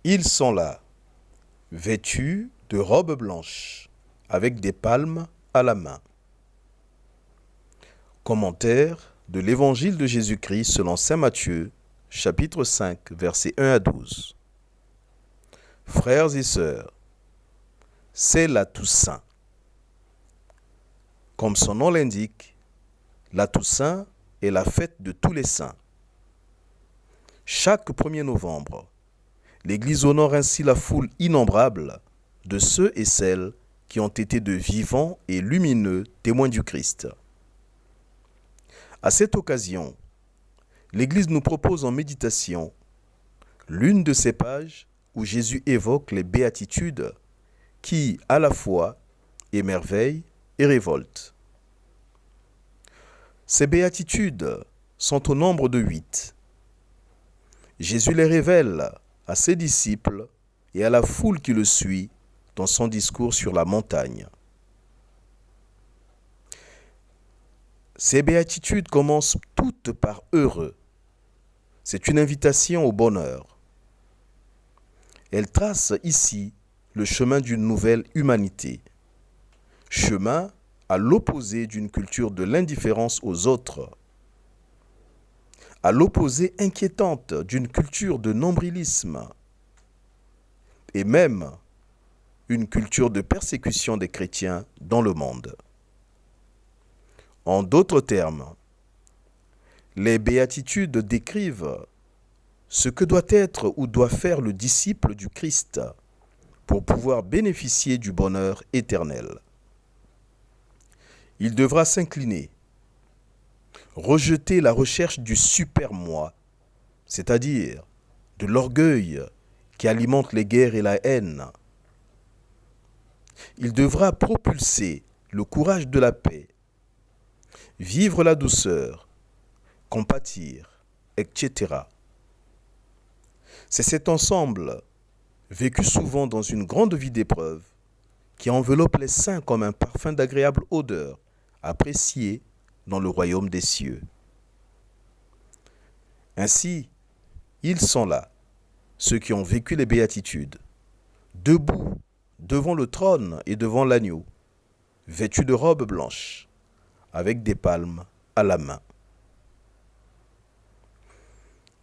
Ils sont là, vêtus de robes blanches, avec des palmes à la main. Commentaire de l'Évangile de Jésus-Christ selon saint Matthieu, chapitre 5, versets 1 à 12. Frères et sœurs, c'est la Toussaint. Comme son nom l'indique, la Toussaint est la fête de tous les saints. Chaque 1er novembre, l'Église honore ainsi la foule innombrable de ceux et celles qui ont été de vivants et lumineux témoins du Christ. À cette occasion, l'Église nous propose en méditation l'une de ces pages où Jésus évoque les béatitudes qui, à la fois, émerveillent et révoltent. Ces béatitudes sont au nombre de 8. Jésus les révèle à ses disciples et à la foule qui le suit dans son discours sur la montagne. Ces béatitudes commencent toutes par « heureux ». C'est une invitation au bonheur. Elles tracent ici le chemin d'une nouvelle humanité, chemin à l'opposé d'une culture de l'indifférence aux autres, à l'opposé inquiétante d'une culture de nombrilisme et même une culture de persécution des chrétiens dans le monde. En d'autres termes, les béatitudes décrivent ce que doit être ou doit faire le disciple du Christ pour pouvoir bénéficier du bonheur éternel. Il devra s'incliner, rejeter la recherche du super-moi, c'est-à-dire de l'orgueil qui alimente les guerres et la haine. Il devra propulser le courage de la paix, vivre la douceur, compatir, etc. C'est cet ensemble, vécu souvent dans une grande vie d'épreuve, qui enveloppe les saints comme un parfum d'agréable odeur, apprécié dans le royaume des cieux. Ainsi, ils sont là, ceux qui ont vécu les béatitudes, debout devant le trône et devant l'agneau, vêtus de robes blanches, avec des palmes à la main.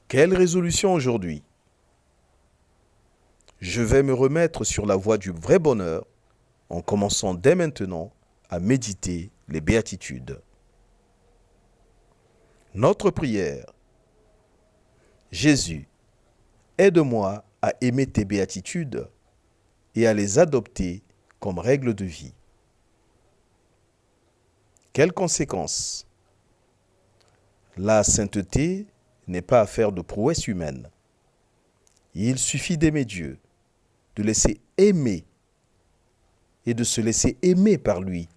Quelle résolution aujourd'hui? Je vais me remettre sur la voie du vrai bonheur en commençant dès maintenant à méditer les béatitudes. Notre prière. Jésus, aide-moi à aimer tes béatitudes et à les adopter comme règle de vie. Quelles conséquences? La sainteté n'est pas affaire de prouesse humaine. Il suffit d'aimer Dieu, de laisser aimer et de se laisser aimer par lui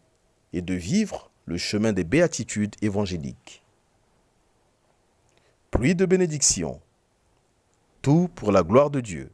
et de vivre le chemin des béatitudes évangéliques. Pluie de bénédiction, tout pour la gloire de Dieu.